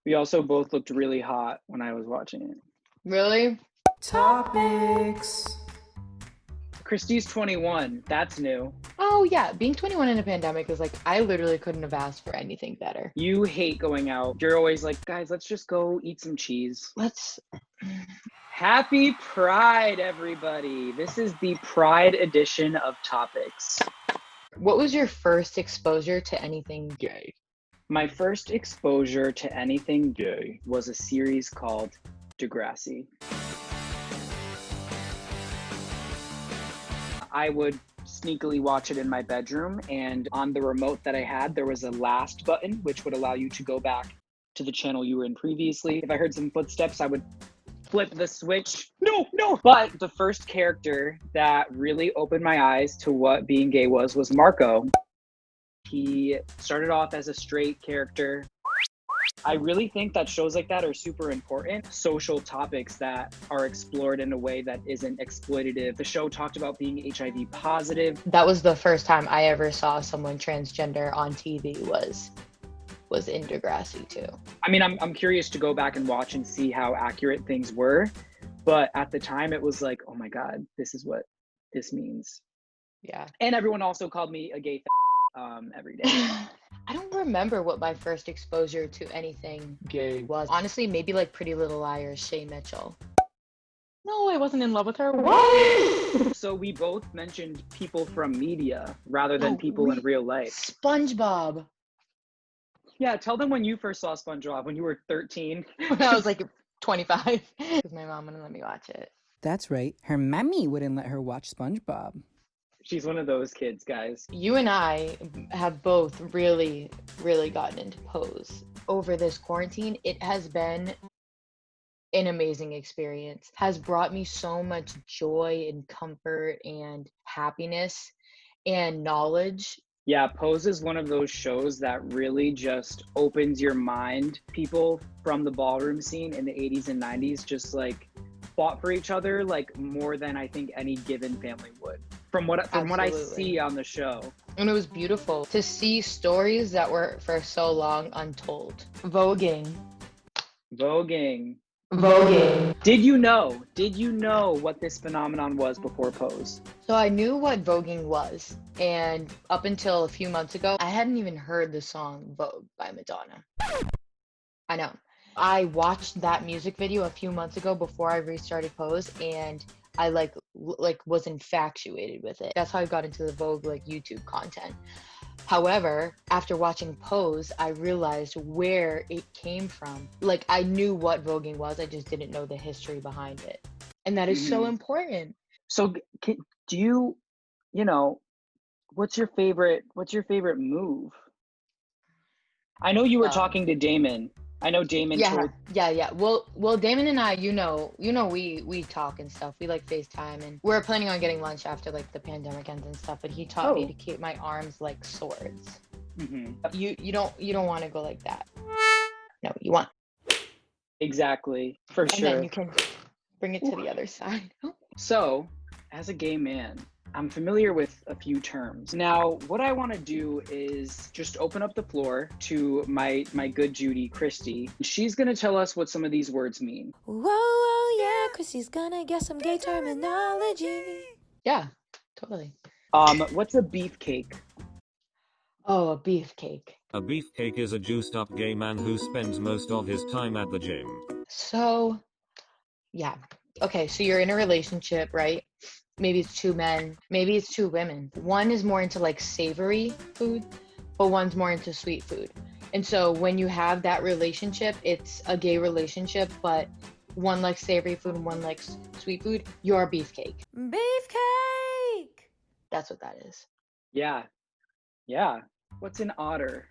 We also both looked really hot when I was watching it. Really? Topics. Christy's 21. That's new. Oh yeah, being 21 in a pandemic is like, I literally couldn't have asked for anything better. You hate going out. You're always like, guys, let's just go eat some cheese. Let's. Happy Pride, everybody. This is the Pride edition of Topics. What was your first exposure to anything gay? My first exposure to anything gay was a series called Degrassi. I would sneakily watch it in my bedroom, and on the remote that I had, there was a last button, which would allow you to go back to the channel you were in previously. If I heard some footsteps, I would flip the switch. No. But the first character that really opened my eyes to what being gay was Marco. He started off as a straight character. I really think that shows like that are super important. Social topics that are explored in a way that isn't exploitative. The show talked about being HIV positive. That was the first time I ever saw someone transgender on TV was in Degrassi too. I mean, I'm curious to go back and watch and see how accurate things were. But at the time it was like, oh my God, this is what this means. Yeah. And everyone also called me a gay every day. I don't remember what my first exposure to anything gay was. Honestly, maybe like Pretty Little Liars, Shay Mitchell. No, I wasn't in love with her. What? So we both mentioned people from media rather than people in real life. SpongeBob. Yeah, tell them when you first saw SpongeBob, when you were 13. When I was like 25. Because my mom wouldn't let me watch it. That's right. Her mommy wouldn't let her watch SpongeBob. She's one of those kids, guys. You and I have both really, really gotten into Pose. Over this quarantine, it has been an amazing experience. Has brought me so much joy and comfort and happiness and knowledge. Yeah, Pose is one of those shows that really just opens your mind. People from the ballroom scene in the 80s and 90s just like fought for each other like more than I think any given family would. From what I see on the show. And it was beautiful to see stories that were for so long untold. Voguing. Did you know what this phenomenon was before Pose? So I knew what voguing was, and up until a few months ago, I hadn't even heard the song Vogue by Madonna. I know. I watched that music video a few months ago before I restarted Pose, and I like was infatuated with it. That's how I got into the Vogue like YouTube content. However, after watching Pose, I realized where it came from. Like, I knew what voguing was, I just didn't know the history behind it. And that is so important. So do you know, what's your favorite move? I know you were talking to Damon. I know Damon told. Yeah. Well, Damon and I, we talk and stuff. We like FaceTime, and we're planning on getting lunch after like the pandemic ends and stuff. But he taught me to keep my arms like swords. Mm-hmm. You don't want to go like that. No, you want. Exactly, for sure. And then you can bring it to the other side. So, as a gay man, I'm familiar with a few terms. Now, what I want to do is just open up the floor to my good Judy, Christy. She's going to tell us what some of these words mean. Whoa, yeah, Christy's gonna get some gay terminology. Yeah, totally. What's a beefcake? Oh, a beefcake. A beefcake is a juiced up gay man who spends most of his time at the gym. So, yeah. Okay, so you're in a relationship, right? Maybe it's two men, maybe it's two women. One is more into like savory food, but one's more into sweet food. And so when you have that relationship, it's a gay relationship, but one likes savory food and one likes sweet food, you're a beefcake. Beefcake! That's what that is. Yeah. What's an otter?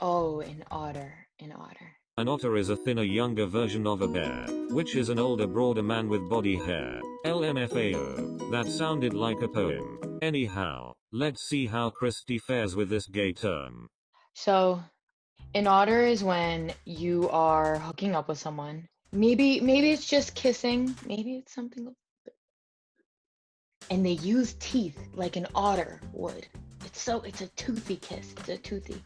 Oh, an otter. An otter is a thinner, younger version of a bear, which is an older, broader man with body hair. LMFAO. That sounded like a poem. Anyhow, let's see how Christy fares with this gay term. So, an otter is when you are hooking up with someone. Maybe it's just kissing. Maybe it's something. And they use teeth like an otter would. it's a toothy kiss. It's a toothy.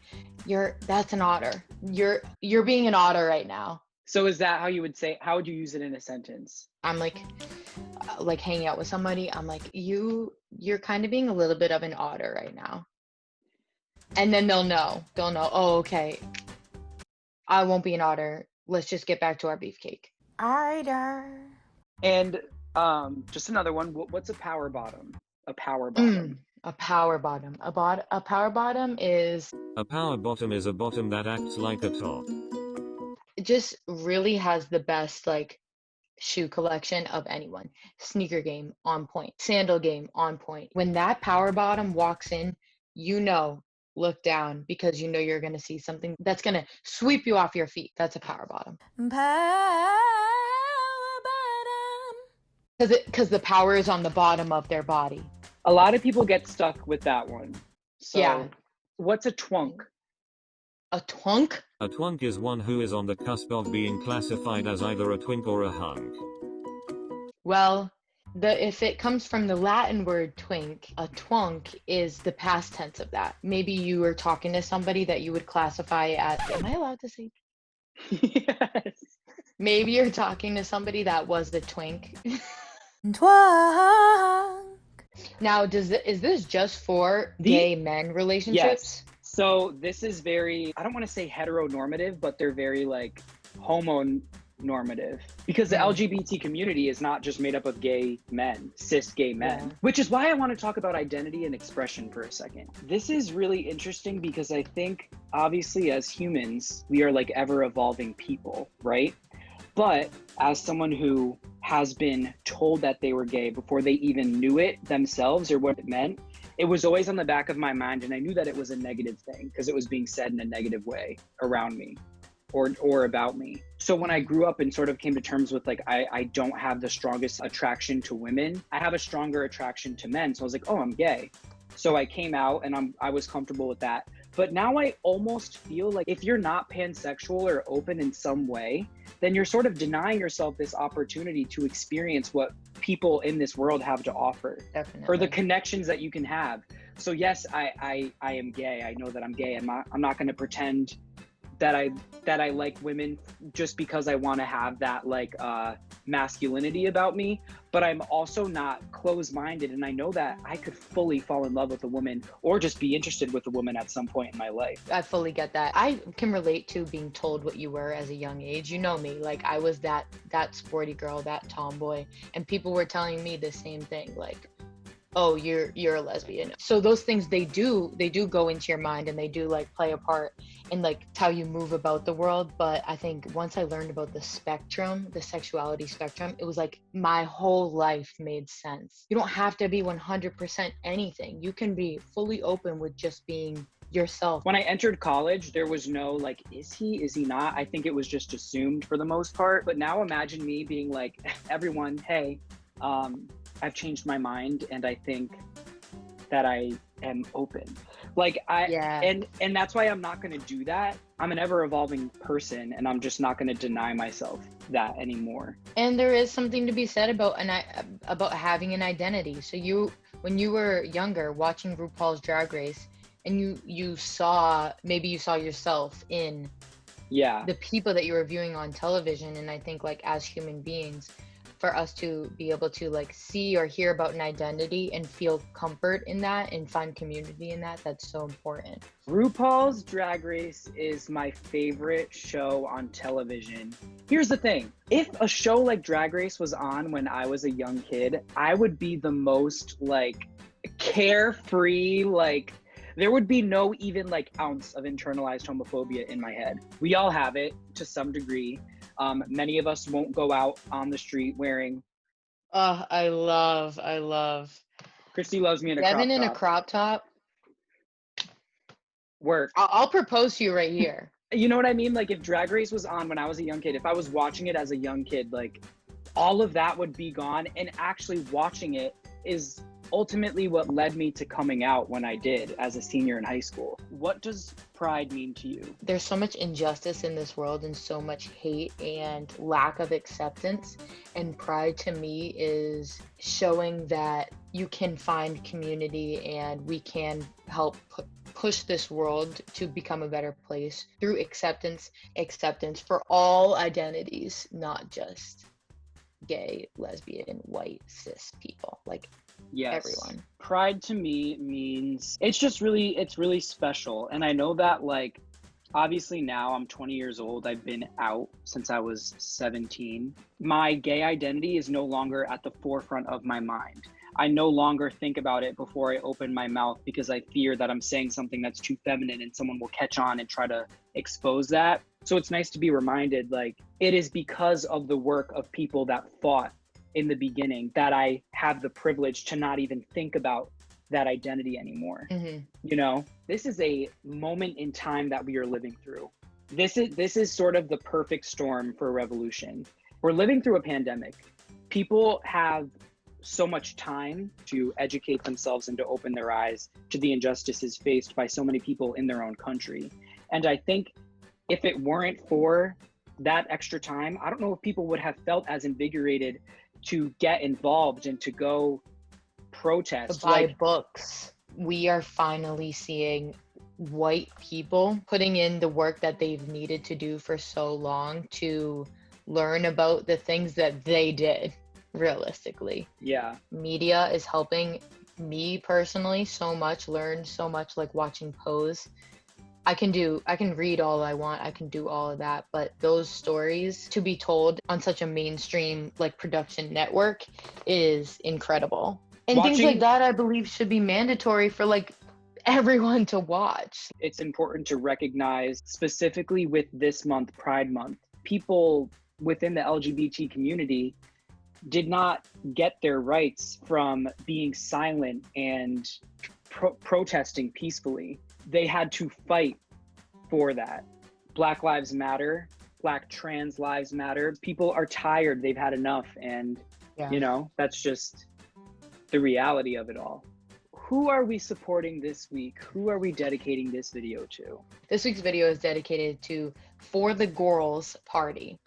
That's an otter. You're being an otter right now. So is that how you would say, how would you use it in a sentence? I'm like hanging out with somebody. I'm like, you're kind of being a little bit of an otter right now. And then they'll know. Oh, okay. I won't be an otter. Let's just get back to our beefcake. Otter. And just another one. What's a power bottom? A power bottom. A power bottom. A power bottom is... A power bottom is a bottom that acts like a top. It just really has the best like shoe collection of anyone. Sneaker game on point. Sandal game on point. When that power bottom walks in, look down, because you're going to see something that's going to sweep you off your feet. That's a power bottom. Power bottom. Because the power is on the bottom of their body. A lot of people get stuck with that one. So Yeah. What's a twunk? A twunk? A twunk is one who is on the cusp of being classified as either a twink or a hunk. Well, if it comes from the Latin word twink, a twunk is the past tense of that. Maybe you were talking to somebody that you would classify as, am I allowed to say? Yes. Maybe you're talking to somebody that was the twink. Twunk. Now, is this just for gay men relationships? Yes. So this is very, I don't want to say heteronormative, but they're very like homonormative, because the LGBT community is not just made up of gay men, cis gay men, which is why I want to talk about identity and expression for a second. This is really interesting because I think obviously as humans, we are like ever evolving people, right? But as someone who has been told that they were gay before they even knew it themselves or what it meant, it was always on the back of my mind, and I knew that it was a negative thing because it was being said in a negative way around me or about me. So when I grew up and sort of came to terms with like, I don't have the strongest attraction to women, I have a stronger attraction to men. So I was like, oh, I'm gay. So I came out and I was comfortable with that. But now I almost feel like if you're not pansexual or open in some way, then you're sort of denying yourself this opportunity to experience what people in this world have to offer. Definitely. Or the connections that you can have. So yes, I am gay. I know that I'm gay. I'm not going to pretend that I like women just because I want to have that like masculinity about me, but I'm also not closed-minded, and I know that I could fully fall in love with a woman or just be interested with a woman at some point in my life. I fully get that. I can relate to being told what you were as a young age. You know me, like I was that sporty girl, that tomboy, and people were telling me the same thing, like, oh, you're a lesbian. So those things, they do go into your mind, and they do like play a part in like how you move about the world. But I think once I learned about the spectrum, the sexuality spectrum, it was like my whole life made sense. You don't have to be 100% anything. You can be fully open with just being yourself. When I entered college, there was no like, is he not? I think it was just assumed for the most part. But now imagine me being like, everyone, hey, I've changed my mind, and I think that I am open. Like and that's why I'm not going to do that. I'm an ever evolving person, and I'm just not going to deny myself that anymore. And there is something to be said about about having an identity. So when you were younger watching RuPaul's Drag Race, and you saw yourself in the people that you were viewing on television, and I think like as human beings, for us to be able to like see or hear about an identity and feel comfort in that and find community in that, that's so important. RuPaul's Drag Race is my favorite show on television. Here's the thing. If a show like Drag Race was on when I was a young kid, I would be the most like carefree, like there would be no even like ounce of internalized homophobia in my head. We all have it to some degree. Many of us won't go out on the street wearing. I love. Christy loves me in a Devon crop top. in a crop top. Work. I'll propose to you right here. You know what I mean? Like if Drag Race was on when I was a young kid, if I was watching it as a young kid, like all of that would be gone. And actually watching it is ultimately what led me to coming out when I did as a senior in high school. What does pride mean to you? There's so much injustice in this world and so much hate and lack of acceptance. And pride to me is showing that you can find community and we can help push this world to become a better place through acceptance for all identities, not just gay, lesbian, white, cis people, like Yes. everyone. Pride to me means it's really special. And I know that, like, obviously now I'm 20 years old. I've been out since I was 17. My gay identity is no longer at the forefront of my mind. I no longer think about it before I open my mouth because I fear that I'm saying something that's too feminine and someone will catch on and try to expose that. So it's nice to be reminded, like, it is because of the work of people that fought in the beginning that I have the privilege to not even think about that identity anymore. You know, this is a moment in time that we are living through. This is sort of the perfect storm for a revolution. We're living through a pandemic. People have so much time to educate themselves and to open their eyes to the injustices faced by so many people in their own country. And I think if it weren't for that extra time, I don't know if people would have felt as invigorated to get involved and to go protest. To buy books. We are finally seeing white people putting in the work that they've needed to do for so long to learn about the things that they did, realistically. Yeah. Media is helping me personally so much, learn so much, like watching Pose. I can read all I want, I can do all of that, but those stories to be told on such a mainstream like production network is incredible. And things like that, I believe, should be mandatory for like everyone to watch. It's important to recognize, specifically with this month, Pride Month, people within the LGBT community did not get their rights from being silent and protesting peacefully. They had to fight for that. Black Lives Matter, Black trans lives matter. People are tired, they've had enough, and you know, that's just the reality of it all. Who are we supporting this week? Who are we dedicating this video to? This week's video is dedicated to For the Gworls Party.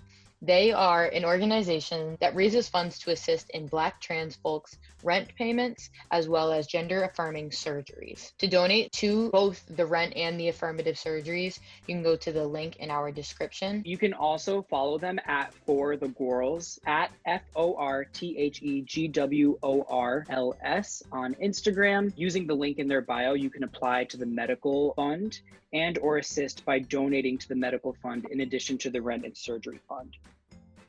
They are an organization that raises funds to assist in Black trans folks' rent payments, as well as gender-affirming surgeries. To donate to both the rent and the affirmative surgeries, you can go to the link in our description. You can also follow them at For the Gworls, at FORTHEGWORLS on Instagram. Using the link in their bio, you can apply to the medical fund and or assist by donating to the medical fund in addition to the rent and surgery fund.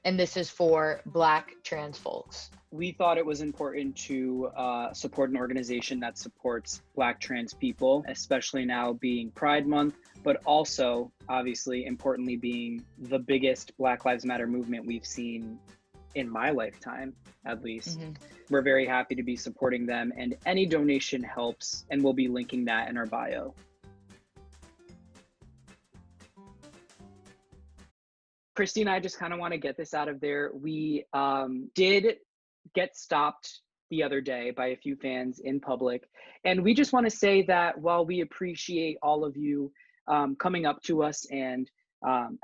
And this is for Black trans folks. We thought it was important to support an organization that supports Black trans people, especially now being Pride Month, but also, obviously, importantly, being the biggest Black Lives Matter movement we've seen in my lifetime, at least. We're very happy to be supporting them, and any donation helps, and we'll be linking that in our bio. Christy and I just kind of want to get this out of there. We did get stopped the other day by a few fans in public. And we just want to say that while we appreciate all of you coming up to us and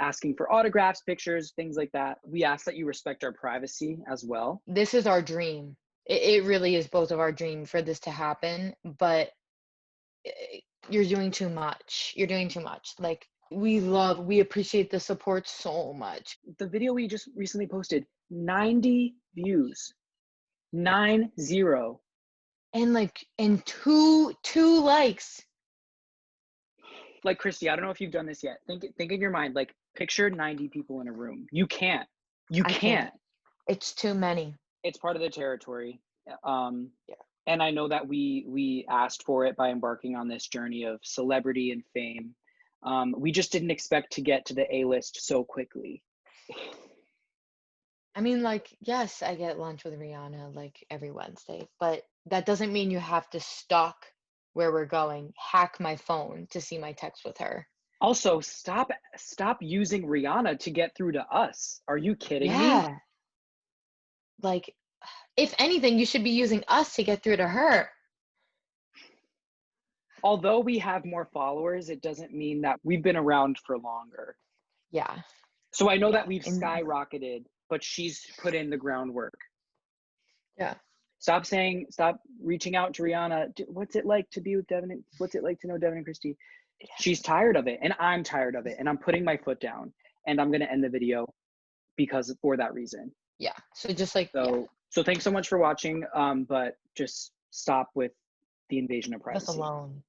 asking for autographs, pictures, things like that, we ask that you respect our privacy as well. This is our dream. It really is both of our dream for this to happen, but you're doing too much. You're doing too much. Like, we appreciate the support so much. The video we just recently posted, 90 views, 90. And like, and two likes. Like, Christy, I don't know if you've done this yet. Think in your mind, like, picture 90 people in a room. You can't. You can't. It's too many. It's part of the territory. And I know that we asked for it by embarking on this journey of celebrity and fame. We just didn't expect to get to the A-list so quickly. I mean, like, yes, I get lunch with Rihanna like every Wednesday, but that doesn't mean you have to stalk where we're going, hack my phone to see my text with her. Also, stop using Rihanna to get through to us. Are you kidding me? Like, If anything, you should be using us to get through to her. Although we have more followers, it doesn't mean that we've been around for longer. Yeah. So I know Yeah. that we've skyrocketed, but she's put in the groundwork. Yeah. Stop reaching out to Rihanna. What's it like to be with Devon? What's it like to know Devon and Christi? Yeah. She's tired of it, and I'm tired of it, and I'm putting my foot down, and I'm gonna end the video for that reason. Yeah. So just like, so thanks so much for watching. But just stop with the invasion of leave us privacy. alone.